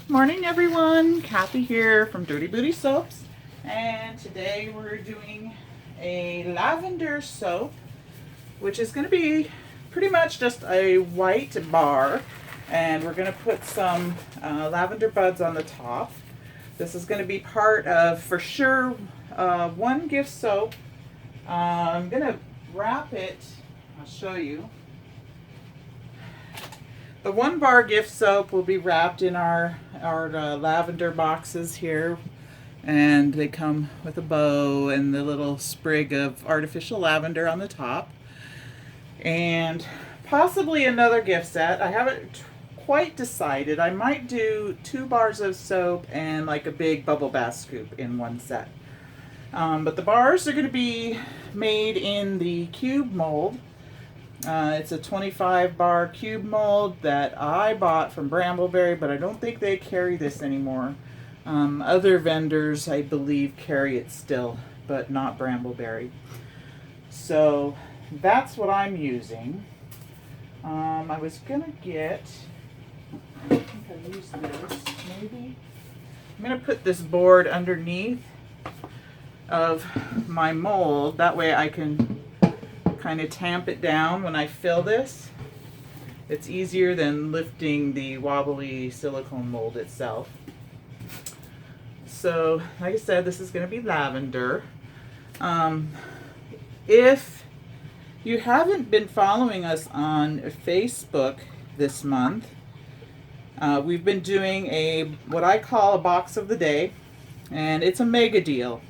Morning everyone, Kathy here from Dirty Booty Soaps, and today we're doing a lavender soap, which is going to be pretty much just a white bar, and we're going to put some lavender buds on the top. This is going to be part of, for sure, one gift soap. I'm going to wrap it, I'll show you. The one bar gift soap will be wrapped in our lavender boxes here, and they come with a bow and the little sprig of artificial lavender on the top, and possibly another gift set. I haven't quite decided. I might do 2 bars of soap and like a big bubble bath scoop in one set. But the bars are going to be made in the cube mold. It's a 25 bar cube mold that I bought from Brambleberry, but I don't think they carry this anymore. Other vendors, I believe, carry it still, but not Brambleberry. So that's what I'm using. I was gonna get, I think I used this, maybe. I'm gonna put this board underneath of my mold. That way I can kind of tamp it down when I fill this. It's easier than lifting the wobbly silicone mold itself. So, like I said, this is going to be lavender. If you haven't been following us on Facebook this month, we've been doing what I call a box of the day, and it's a mega deal.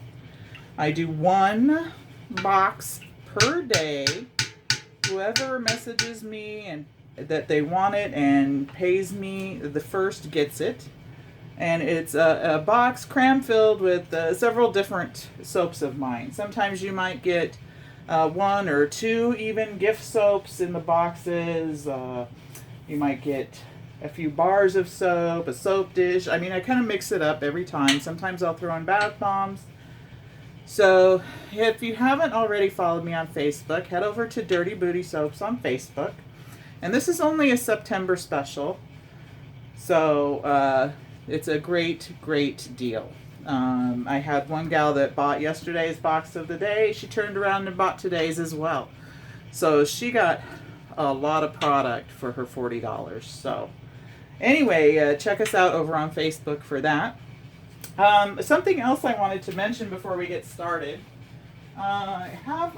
I do 1 box per day. Whoever messages me and that they want it and pays me the first gets it. And it's a box cram filled with several different soaps of mine. Sometimes you might get 1 or 2 even gift soaps in the boxes. You might get a few bars of soap, a soap dish. I mean, I kind of mix it up every time. Sometimes I'll throw in bath bombs. So if you haven't already followed me on Facebook, head over to Dirty Booty Soaps on Facebook. And this is only a September special. So it's a great, great deal. I had one gal that bought yesterday's box of the day. She turned around and bought today's as well. So she got a lot of product for her $40. So anyway, check us out over on Facebook for that. Something else I wanted to mention before we get started. I have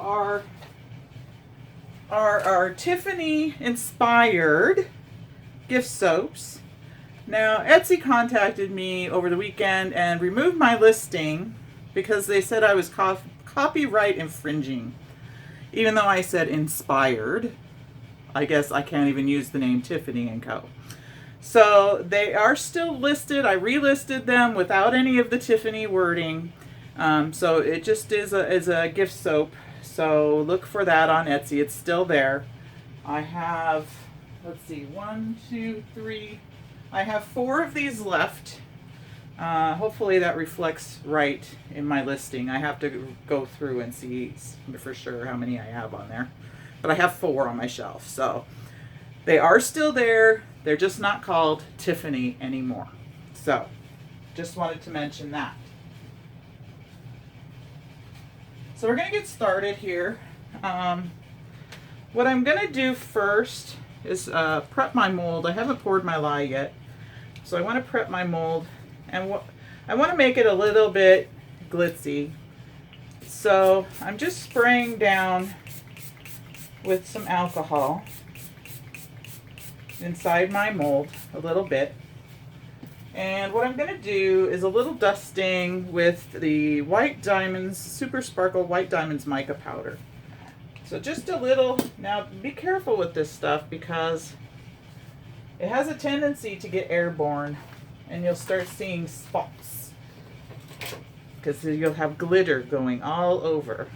our Tiffany inspired gift soaps. Now, Etsy contacted me over the weekend and removed my listing because they said I was copyright infringing. Even though I said inspired, I guess I can't even use the name Tiffany & Co. So they are still listed. I relisted them without any of the Tiffany wording. So it just is a gift soap. So look for that on Etsy. It's still there. I have, let's see, 1, 2, 3. I have 4 of these left. Hopefully that reflects right in my listing. I have to go through and see for sure how many I have on there. But I have 4 on my shelf. So they are still there. They're just not called Tiffany anymore. So, just wanted to mention that. So we're going to get started here. What I'm going to do first is prep my mold. I haven't poured my lye yet. So I want to prep my mold. And I want to make it a little bit glitzy. So I'm just spraying down with some alcohol inside my mold a little bit. And what I'm going to do is a little dusting with the White Diamonds, Super Sparkle White Diamonds mica powder. So just a little. Now be careful with this stuff because it has a tendency to get airborne and you'll start seeing spots because you'll have glitter going all over.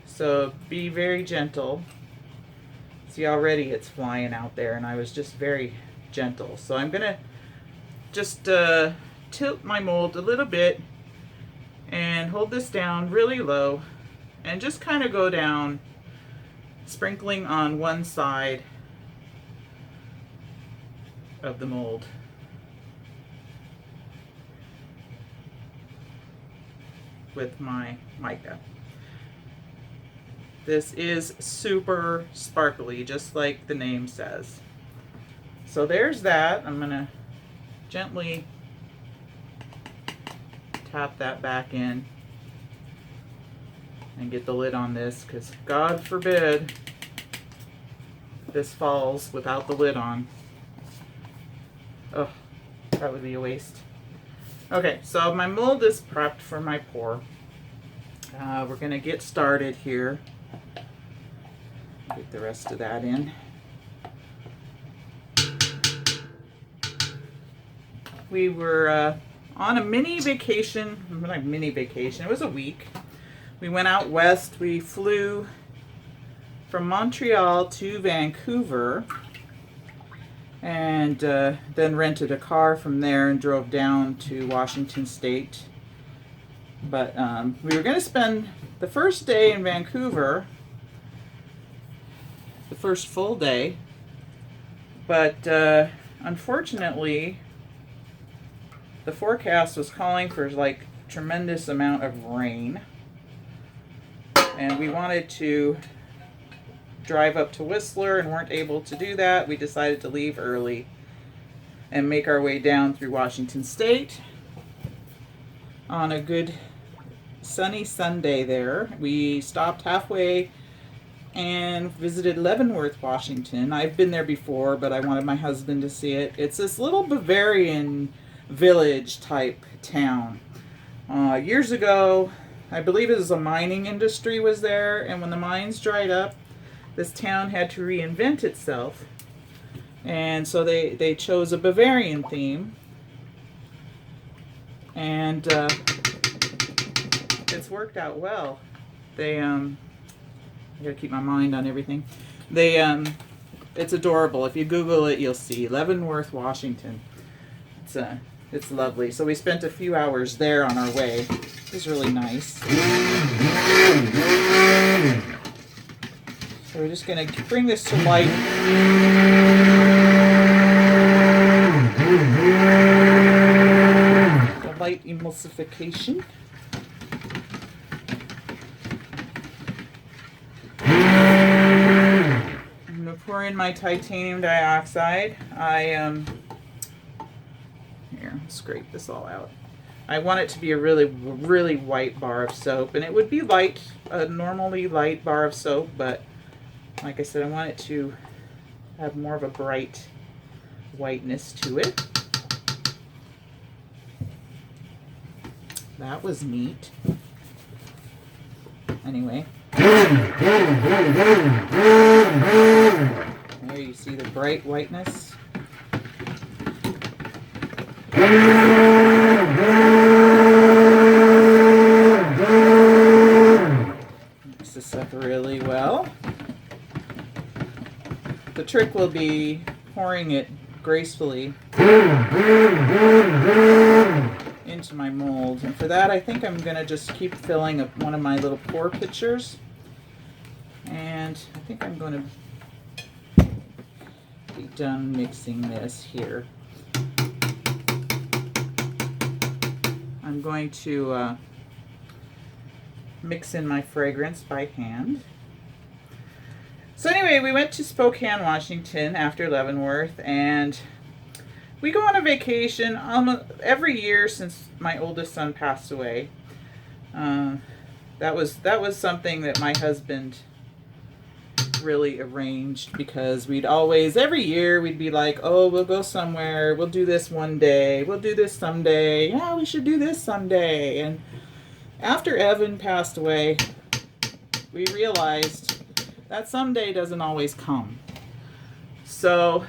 So be very gentle. See, already it's flying out there, and I was just very gentle. So I'm going to just tilt my mold a little bit and hold this down really low and just kind of go down, sprinkling on one side of the mold. With my mica. This is super sparkly, just like the name says. So there's that. I'm gonna gently tap that back in and get the lid on this, because God forbid this falls without the lid on. Oh, that would be a waste. Okay, so my mold is prepped for my pour. We're gonna get started here. Get the rest of that in. We were on a mini vacation, not mini vacation, it was a week. We went out west. We flew from Montreal to Vancouver, and then rented a car from there and drove down to Washington State. But we were going to spend the first day in Vancouver, the first full day, but unfortunately the forecast was calling for like tremendous amount of rain, and we wanted to drive up to Whistler and weren't able to do that. We decided to leave early and make our way down through Washington State on a good sunny Sunday there. We stopped halfway and visited Leavenworth, Washington. I've been there before, but I wanted my husband to see it. It's this little Bavarian village type town. Years ago, I believe it was a mining industry was there, and when the mines dried up, this town had to reinvent itself, and so they chose a Bavarian theme, and it's worked out well. They I gotta keep my mind on everything. They it's adorable. If you Google it, you'll see Leavenworth, Washington. It's lovely. So we spent a few hours there on our way. It was really nice. So we're just going to bring this to light. The light emulsification. I'm going to pour in my titanium dioxide. Here, scrape this all out. I want it to be a really, really white bar of soap, and it would be light, a normally light bar of soap, but like I said, I want it to have more of a bright whiteness to it. That was neat. Anyway. There you see the bright whiteness. Mix this up really well. The trick will be pouring it gracefully into my mold. And for that, I think I'm going to just keep filling up one of my little pour pitchers. And I think I'm going to be done mixing this here. I'm going to mix in my fragrance by hand. So anyway, we went to Spokane, Washington after Leavenworth, and we go on a vacation almost every year since my oldest son passed away. That was something that my husband really arranged, because we'd always, every year we'd be like, oh, we'll go somewhere, we'll do this one day, we'll do this someday, yeah, we should do this someday. And after Evan passed away, we realized that someday doesn't always come. So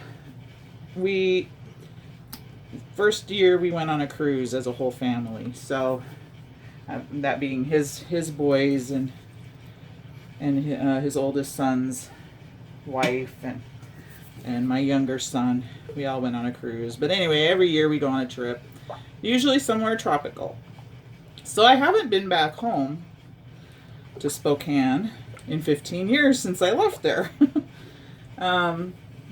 first year we went on a cruise as a whole family, so that being his boys and his oldest son's wife and my younger son. We all went on a cruise. But anyway, every year we go on a trip, usually somewhere tropical. So I haven't been back home to Spokane in 15 years since I left there.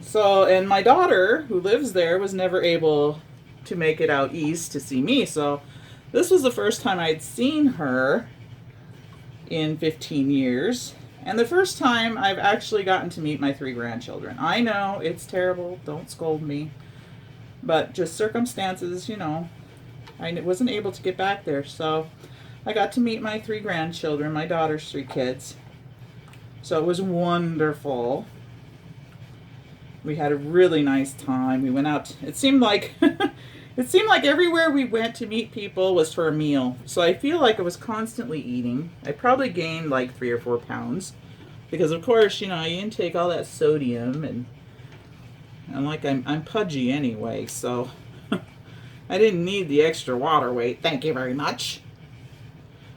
So, and my daughter, who lives there, was never able to make it out east to see me. So, this was the first time I'd seen her in 15 years. And the first time I've actually gotten to meet my 3 grandchildren. I know it's terrible. Don't scold me. But just circumstances, you know, I wasn't able to get back there. So I got to meet my 3 grandchildren, my daughter's 3 kids. So it was wonderful. We had a really nice time. We went out. It seemed like everywhere we went to meet people was for a meal. So I feel like I was constantly eating. I probably gained like 3 or 4 pounds because, of course, you know, you intake all that sodium, and I'm pudgy anyway. So I didn't need the extra water weight. Thank you very much.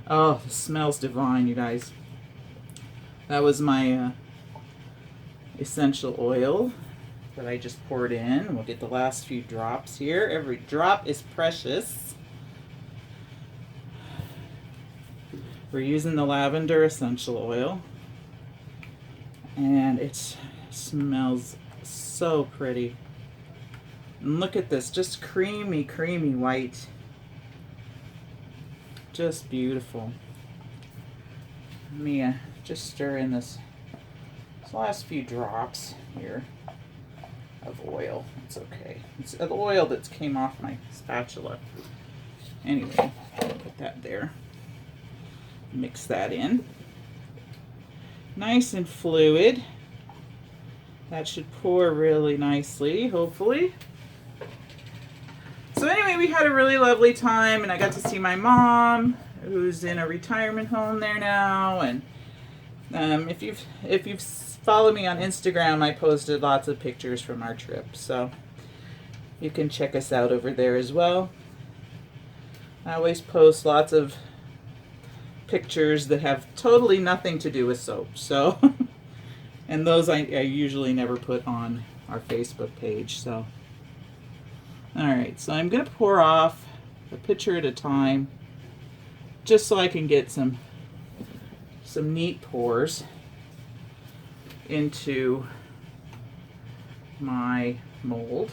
Oh, the smells divine, you guys. That was my essential oil that I just poured in. We'll get the last few drops here. Every drop is precious. We're using the lavender essential oil, and it smells so pretty. And look at this, just creamy, creamy white. Just beautiful. Let me just stir in this last few drops here of oil. It's okay. It's the oil that came off my spatula. Anyway, put that there. Mix that in. Nice and fluid. That should pour really nicely, hopefully. So anyway, we had a really lovely time, and I got to see my mom, who's in a retirement home there now. And if you've followed me on Instagram, I posted lots of pictures from our trip, so you can check us out over there as well. I always post lots of pictures that have totally nothing to do with soap, so and those I usually never put on our Facebook page. So alright, so I'm going to pour off a pitcher at a time just so I can get some neat pours into my mold.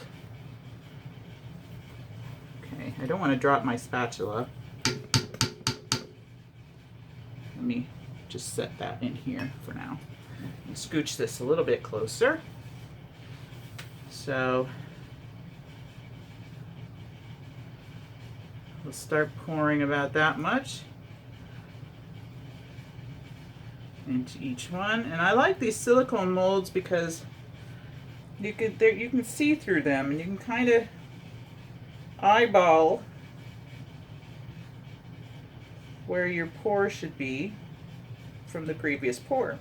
Okay, I don't want to drop my spatula. Let me just set that in here for now. And scooch this a little bit closer. So we'll start pouring about that much into each one. And I like these silicone molds because you can see through them, and you can kind of eyeball where your pour should be from the previous pour.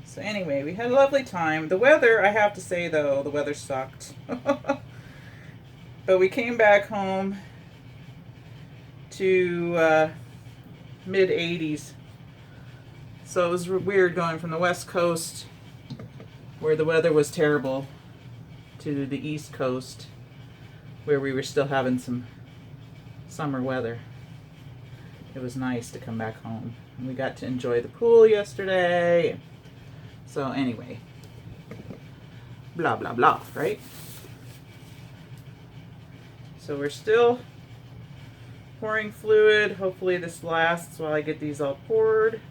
So anyway, we had a lovely time. The weather, I have to say though, the weather sucked. But we came back home to mid 80s. So it was weird going from the West Coast, where the weather was terrible, to the East Coast, where we were still having some summer weather. It was nice to come back home. And we got to enjoy the pool yesterday. So anyway, blah, blah, blah, right? So we're still pouring fluid. Hopefully this lasts while I get these all poured.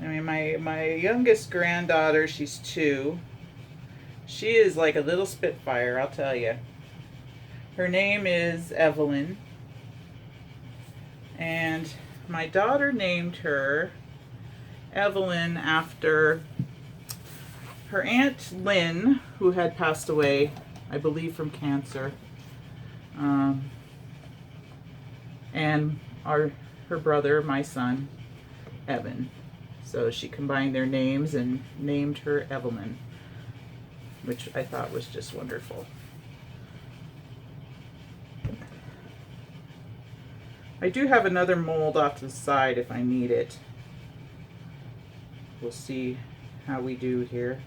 I mean, my youngest granddaughter, she's 2. She is like a little spitfire, I'll tell you. Her name is Evelyn. And my daughter named her Evelyn after her Aunt Lynn, who had passed away, I believe, from cancer. And her brother, my son, Evan. So she combined their names and named her Evelyn, which I thought was just wonderful. I do have another mold off to the side if I need it. We'll see how we do here.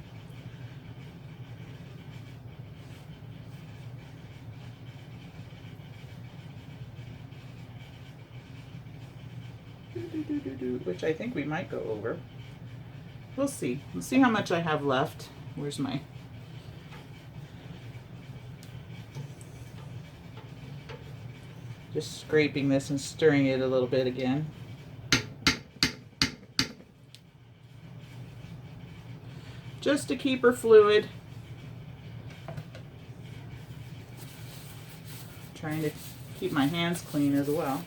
which I think we might go over. We'll see. We'll see how much I have left. Where's my... Just scraping this and stirring it a little bit again. Just to keep her fluid. Trying to keep my hands clean as well.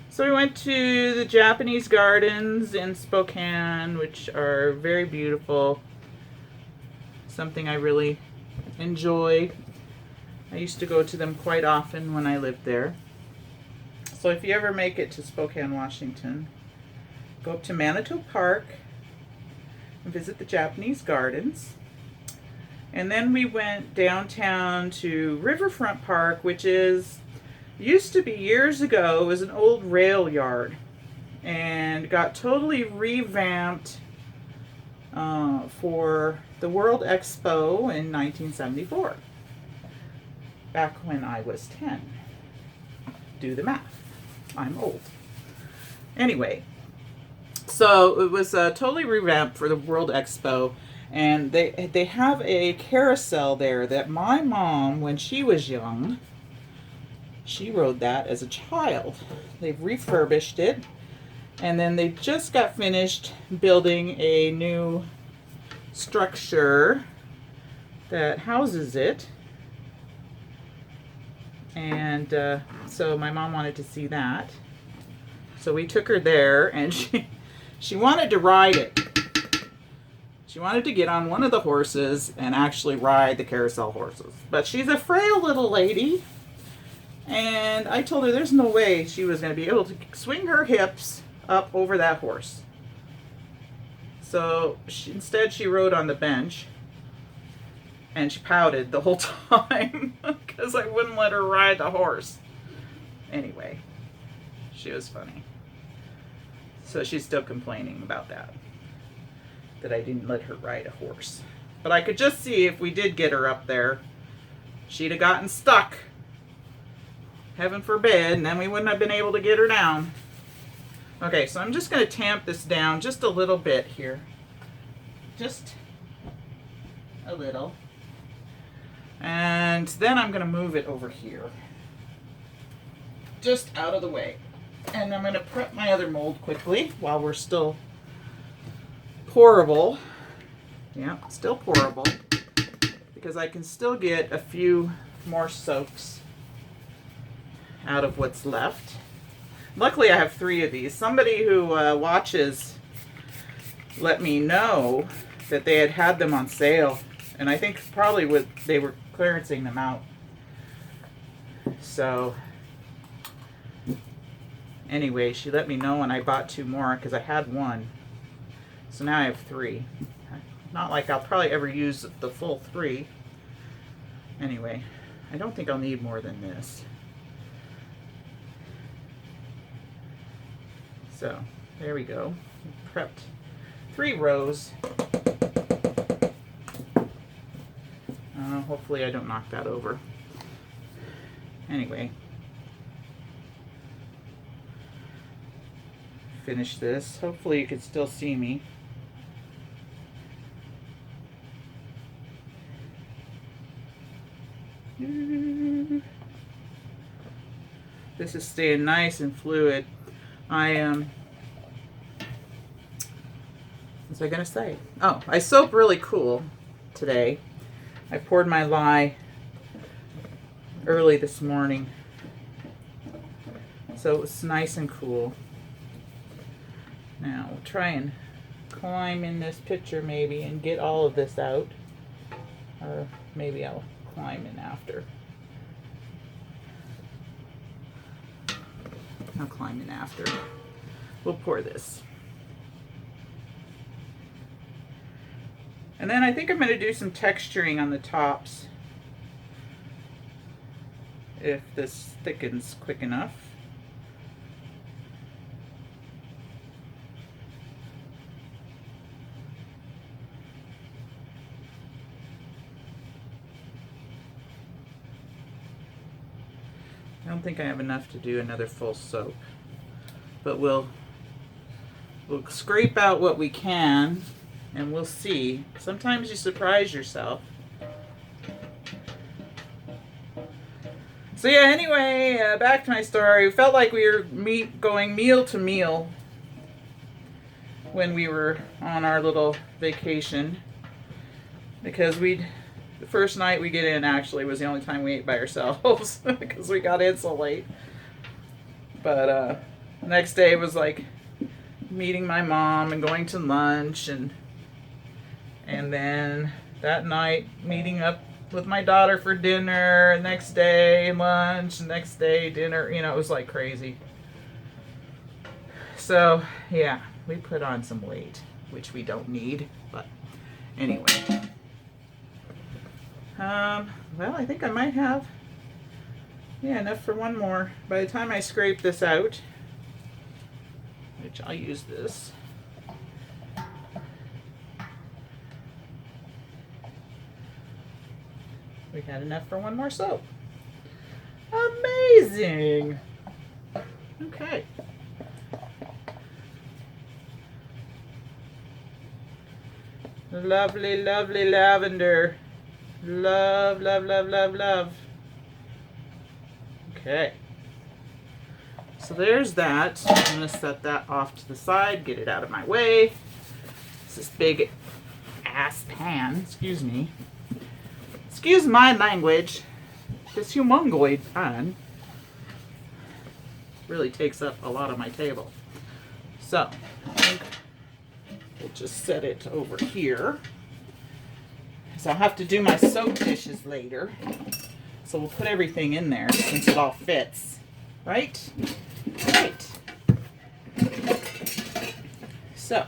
So we went to the Japanese gardens in Spokane, which are very beautiful. Something I really enjoy. I used to go to them quite often when I lived there. So if you ever make it to Spokane, Washington, go up to Manitou Park and visit the Japanese gardens. And then we went downtown to Riverfront Park, which used to be years ago, it was an old rail yard and got totally revamped for the World Expo in 1974, back when I was 10. Do the math. I'm old. Anyway, so it was totally revamped for the World Expo, and they have a carousel there that my mom, when she was young, she rode that as a child. They've refurbished it, and then they just got finished building a new structure that houses it. And so my mom wanted to see that. So we took her there, and she wanted to ride it. She wanted to get on one of the horses and actually ride the carousel horses. But she's a frail little lady. And I told her there's no way she was going to be able to swing her hips up over that horse. So instead she rode on the bench. And she pouted the whole time because I wouldn't let her ride the horse. Anyway, she was funny. So she's still complaining about that I didn't let her ride a horse. But I could just see if we did get her up there, she'd have gotten stuck. Heaven forbid, and then we wouldn't have been able to get her down. Okay, so I'm just going to tamp this down just a little bit here. Just a little. And then I'm going to move it over here. Just out of the way. And I'm going to prep my other mold quickly while we're still pourable. Yeah, still pourable. Because I can still get a few more soaks out of what's left. Luckily I have 3 of these. Somebody who watches let me know that they had them on sale. And I think probably they were clearancing them out. So anyway, she let me know, and I bought 2 more because I had 1. So now I have 3. Not like I'll probably ever use the full 3. Anyway, I don't think I'll need more than this. So there we go. Prepped 3 rows. Hopefully I don't knock that over. Anyway, finish this. Hopefully you can still see me. This is staying nice and fluid. What was I gonna say? Oh, I soap really cool today. I poured my lye early this morning, so it was nice and cool. Now we'll try and climb in this picture maybe and get all of this out, or maybe I'll climb in after. I'll climb in after. We'll pour this. And then I think I'm going to do some texturing on the tops if this thickens quick enough. don't think I have enough to do another full soap, but we'll scrape out what we can, and we'll see. Sometimes you surprise yourself. So yeah, anyway, back to my story. We felt like we were going meal to meal when we were on our little vacation, because the first night we get in actually was the only time we ate by ourselves because we got in so late. But the next day was like meeting my mom and going to lunch, and then that night meeting up with my daughter for dinner, next day lunch, next day dinner. You know, it was like crazy. So yeah, we put on some weight, which we don't need, but anyway. Well, I think I might have, yeah, enough for one more. By the time I scrape this out, which I'll use this. We had enough for one more soap. Amazing. Okay. Lovely, lovely lavender. Love, love, love, love, love. Okay. So there's that. I'm going to set that off to the side, get it out of my way. This big ass pan, excuse me. Excuse my language. This humongoid pan really takes up a lot of my table. So, I think we'll just set it over here. So I'll have to do my soap dishes later. So we'll put everything in there since it all fits. Right? Right. So,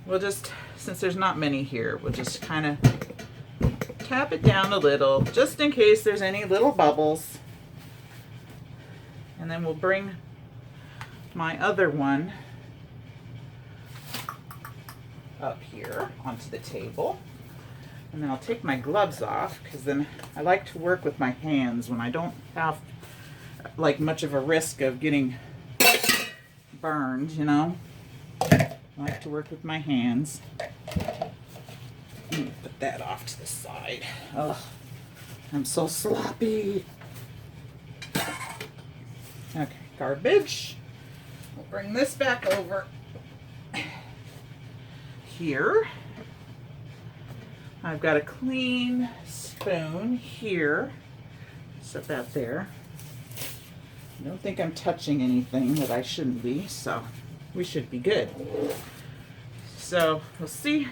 we'll just, since there's not many here, we'll just kind of tap it down a little, just in case there's any little bubbles. And then we'll bring my other one up here onto the table. And then I'll take my gloves off, because then I like to work with my hands when I don't have like much of a risk of getting burned, you know. I like to work with my hands. Let me put that off to the side. Ugh, I'm so sloppy. Okay, garbage. We'll bring this back over here. I've got a clean spoon here. Set that there. I don't think I'm touching anything that I shouldn't be, so we should be good. So we'll see.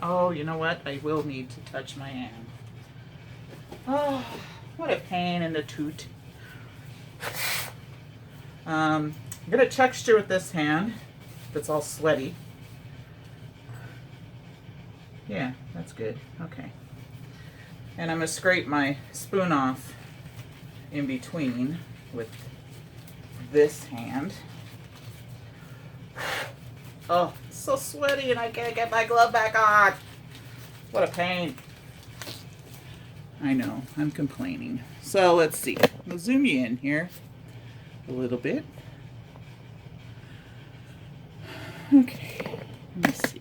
Oh, you know what? I will need to touch my hand. Oh, what a pain in the toot. I'm gonna texture with this hand. That's all sweaty. Yeah, that's good. Okay. And I'm gonna scrape my spoon off in between with this hand. Oh, it's so sweaty and I can't get my glove back on. What a pain. I know, I'm complaining. So let's see. We'll zoom you in here a little bit. Okay, let me see.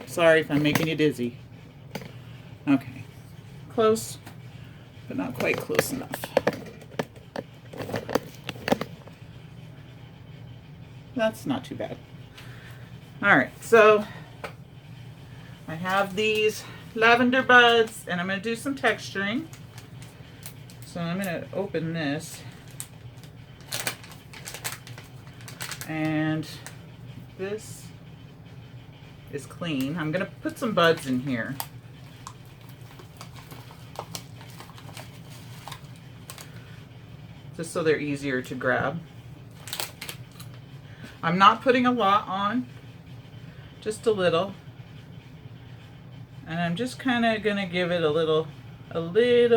Sorry if I'm making you dizzy. Okay, close, but not quite close enough. That's not too bad. All right, so I have these lavender buds, and I'm going to do some texturing. So I'm going to open this, and this is clean. I'm going to put some buds in here. Just so they're easier to grab. I'm not putting a lot on, just a little. And I'm just kind of going to give it a little bit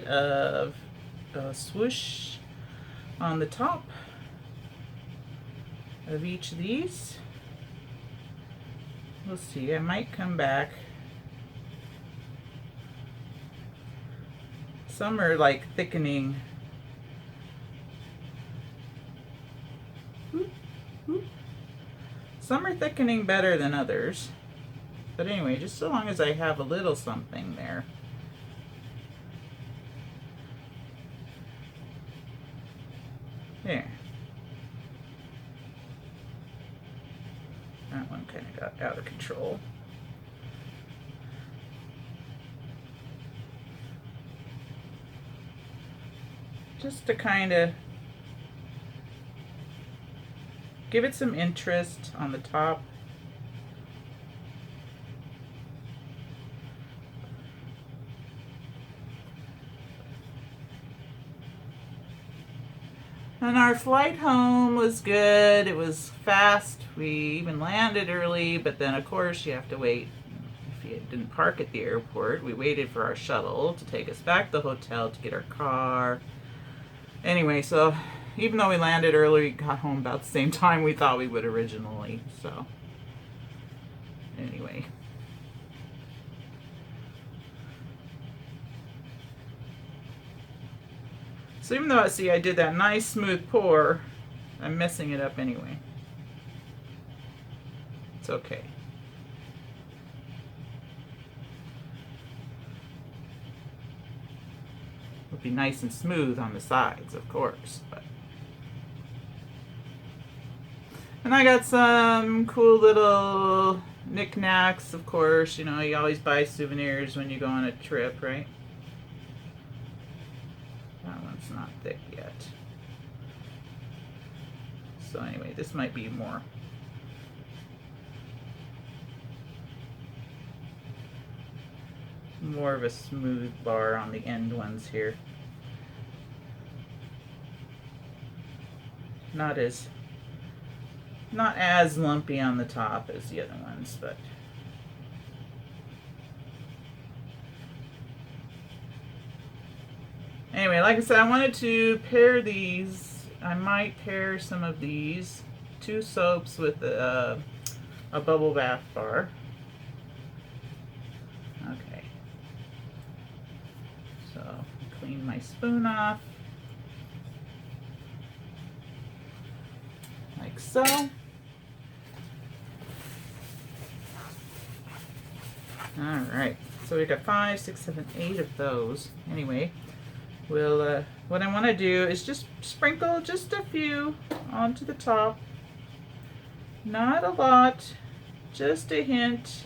of a swoosh on the top of each of these. We'll see, I might come back Some are like thickening. Some are thickening better than others. But anyway, just so long as I have a little something there. There. That one kind of got out of control. Just to kind of give it some interest on the top. And our flight home was good. It was fast. We even landed early, but then of course you have to wait. If you didn't park at the airport, we waited for our shuttle to take us back to the hotel to get our car. Anyway, so even though we landed early, we got home about the same time we thought we would originally. So anyway. So even though, see, I did that nice smooth pour, I'm messing it up anyway. It's okay. It'll be nice and smooth on the sides, of course. But. And I got some cool little knickknacks, of course. You know, you always buy souvenirs when you go on a trip, right? That one's not thick yet. So anyway, this might be more of a smooth bar on the end ones here. Not as lumpy on the top as the other ones, but anyway, like I said, I wanted to pair these. I might pair some of these two soaps with a bubble bath bar. Okay. So, clean my spoon off. Like so. Alright, so we got 5, 6, 7, 8 of those. Anyway, we'll, what I want to do is just sprinkle just a few onto the top. Not a lot, just a hint.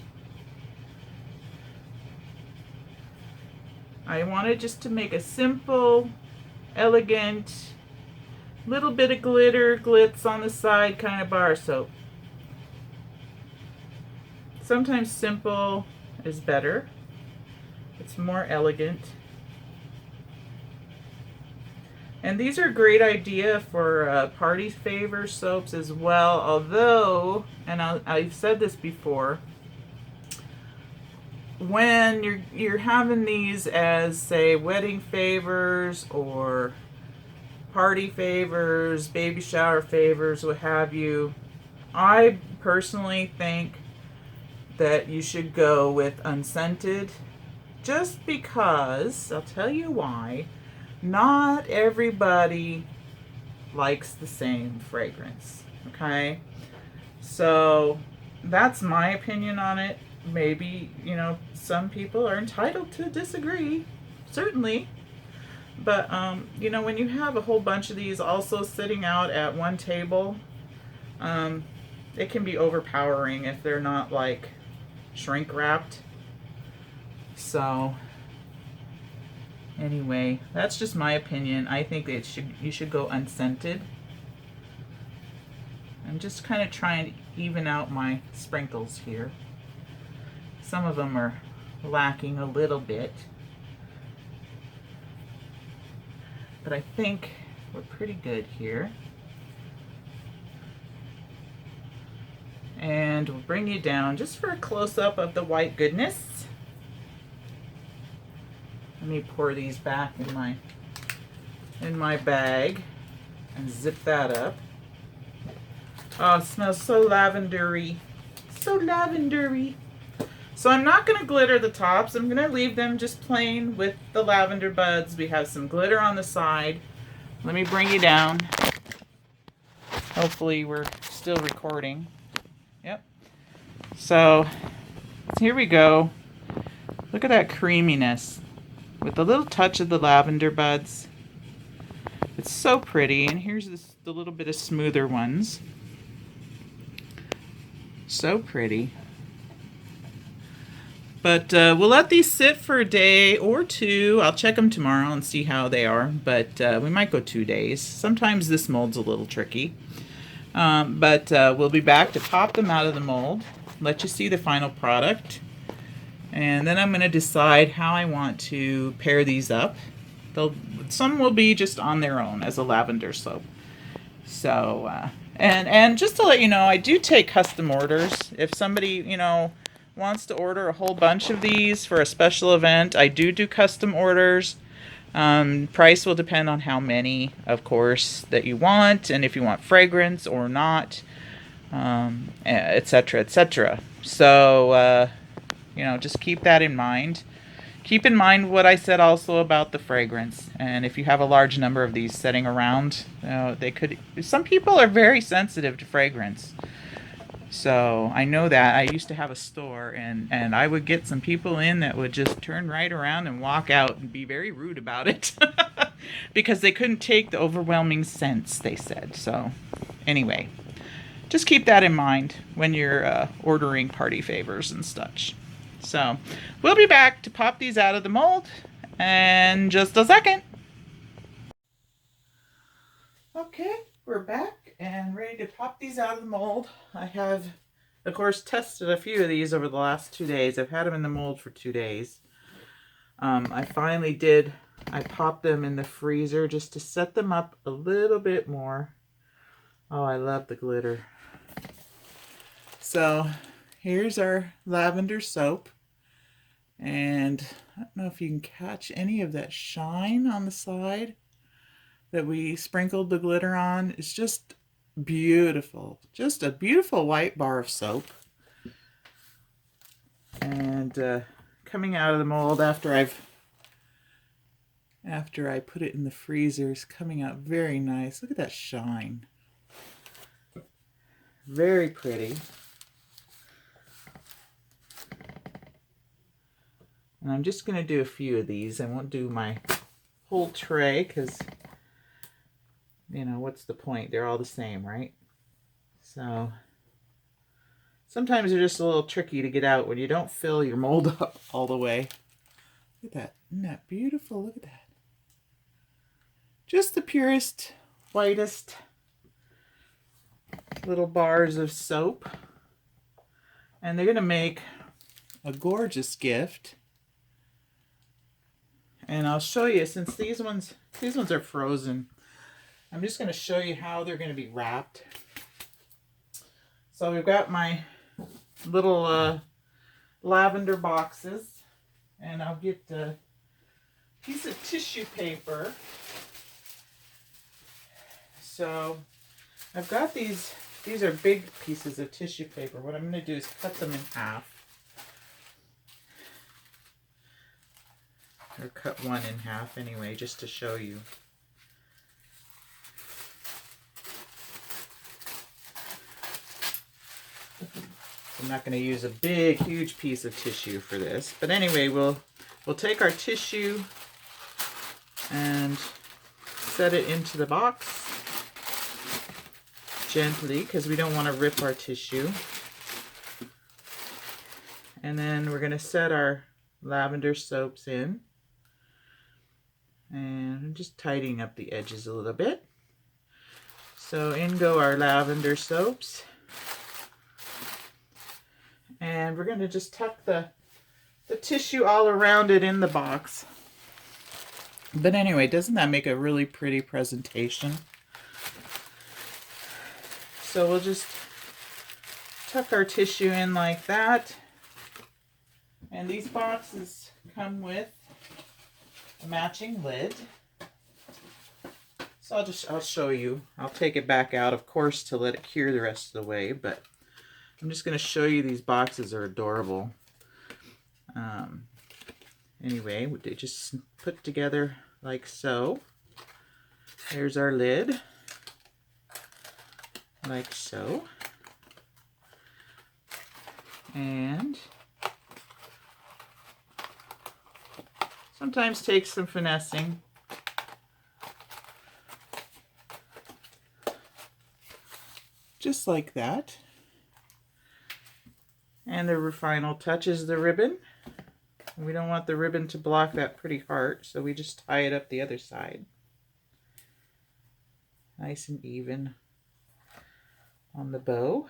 I wanted just to make a simple, elegant, little bit of glitter, glitz on the side kind of bar soap. Sometimes simple is better. It's more elegant. And these are a great idea for party favor soaps as well, although, and I've said this before, when you're having these as, say, wedding favors or party favors, baby shower favors, what have you, I personally think that you should go with unscented, just because, I'll tell you why, not everybody likes the same fragrance, okay? So that's my opinion on it. Maybe, you know, some people are entitled to disagree, certainly. But, you know, when you have a whole bunch of these also sitting out at one table, it can be overpowering if they're not, like, shrink wrapped. So, anyway, that's just my opinion. I think you should go unscented. I'm just kind of trying to even out my sprinkles here. Some of them are lacking a little bit. But I think we're pretty good here. And we'll bring you down just for a close-up of the white goodness. Let me pour these back in my bag and zip that up. Oh, it smells so lavendery. So lavendery. So I'm not going to glitter the tops. I'm going to leave them just plain with the lavender buds. We have some glitter on the side. Let me bring you down. Hopefully we're still recording. Yep. So here we go. Look at that creaminess with a little touch of the lavender buds. It's so pretty. And here's the little bit of smoother ones. So pretty. But we'll let these sit for a day or two. I'll check them tomorrow and see how they are. But we might go 2 days. Sometimes this mold's a little tricky. But we'll be back to pop them out of the mold, let you see the final product. And then I'm going to decide how I want to pair these up. Some will be just on their own as a lavender soap. So, and just to let you know, I do take custom orders. If somebody, wants to order a whole bunch of these for a special event, I do custom orders. Price will depend on how many, of course, that you want, and if you want fragrance or not, etc., etc. So, just keep that in mind. Keep in mind what I said also about the fragrance. And if you have a large number of these sitting around, some people are very sensitive to fragrance. So I know that. I used to have a store, and I would get some people in that would just turn right around and walk out and be very rude about it because they couldn't take the overwhelming scents, they said. So anyway, just keep that in mind when you're ordering party favors and such. So we'll be back to pop these out of the mold in just a second. Okay, we're back and ready to pop these out of the mold. I have, of course, tested a few of these over the last 2 days. I've had them in the mold for 2 days. I popped them in the freezer just to set them up a little bit more. Oh, I love the glitter. So here's our lavender soap. And I don't know if you can catch any of that shine on the side that we sprinkled the glitter on. It's just beautiful. Just a beautiful white bar of soap. And coming out of the mold after I put it in the freezer is coming out very nice. Look at that shine. Very pretty. And I'm just going to do a few of these. I won't do my whole tray because, what's the point? They're all the same, right? So sometimes they're just a little tricky to get out when you don't fill your mold up all the way. Look at that. Isn't that beautiful? Look at that. Just the purest, whitest little bars of soap. And they're going to make a gorgeous gift. And I'll show you, since these ones are frozen, I'm just going to show you how they're going to be wrapped. So we've got my little lavender boxes, and I'll get a piece of tissue paper. So I've got these are big pieces of tissue paper. What I'm going to do is cut them in half. Or cut one in half anyway, just to show you. I'm not going to use a big, huge piece of tissue for this. But anyway, we'll take our tissue and set it into the box gently, because we don't want to rip our tissue. And then we're going to set our lavender soaps in. And I'm just tidying up the edges a little bit. So in go our lavender soaps. And we're going to just tuck the tissue all around it in the box. But anyway, doesn't that make a really pretty presentation? So we'll just tuck our tissue in like that. And these boxes come with a matching lid. So I'll show you. I'll take it back out, of course, to let it cure the rest of the way, but I'm just going to show you. These boxes are adorable. Um, anyway, they just put together like so. There's our lid, like so. And sometimes takes some finessing. Just like that. And the final touch is the ribbon. We don't want the ribbon to block that pretty heart, so we just tie it up the other side. Nice and even on the bow,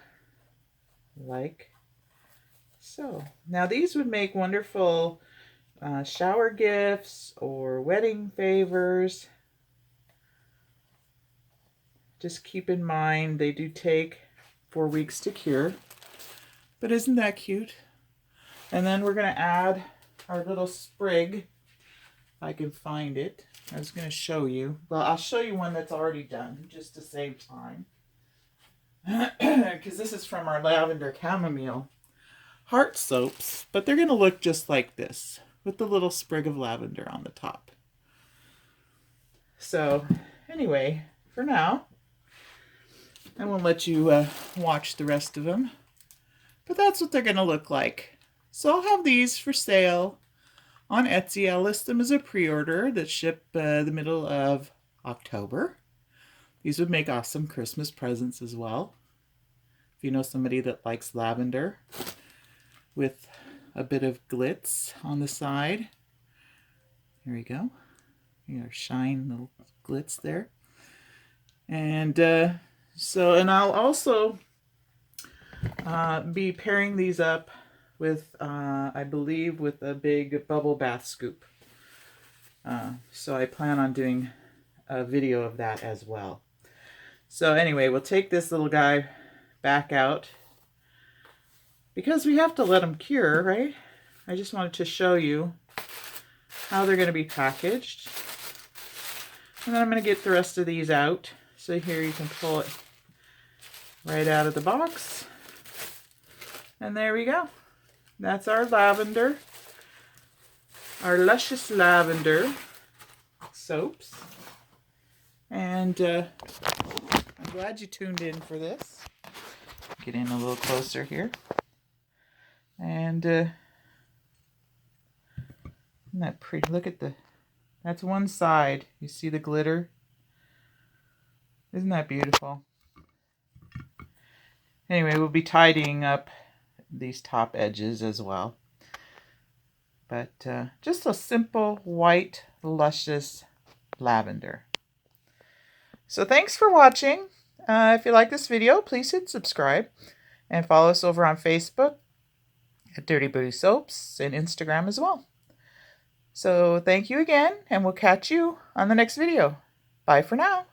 like so. Now these would make wonderful shower gifts or wedding favors. Just keep in mind they do take 4 weeks to cure, but isn't that cute? And then we're going to add our little sprig, if I can find it. I was going to show you. Well, I'll show you one that's already done, just to save time. Because this is from our Lavender Chamomile heart soaps, but they're going to look just like this, with the little sprig of lavender on the top. So, anyway, for now, I won't let you watch the rest of them, but that's what they're going to look like. So I'll have these for sale on Etsy. I'll list them as a pre-order that ship the middle of October. These would make awesome Christmas presents as well. If you know somebody that likes lavender with a bit of glitz on the side. There we go. You know, shine little glitz there. And and I'll also be pairing these up with, I believe, with a big bubble bath scoop. So I plan on doing a video of that as well. So anyway, we'll take this little guy back out because we have to let them cure, right? I just wanted to show you how they're going to be packaged. And then I'm going to get the rest of these out. So here you can pull it right out of the box. And there we go. That's our lavender, our Luscious lavender soaps. And I'm glad you tuned in for this. Get in a little closer here. And isn't that pretty? Look at that's one side. You see the glitter? Isn't that beautiful? Anyway, we'll be tidying up these top edges as well. But just a simple white luscious lavender. So thanks for watching. If you like this video, please hit subscribe and follow us over on Facebook at Dirty Booty Soaps and Instagram as well. So thank you again, and we'll catch you on the next video. Bye for now.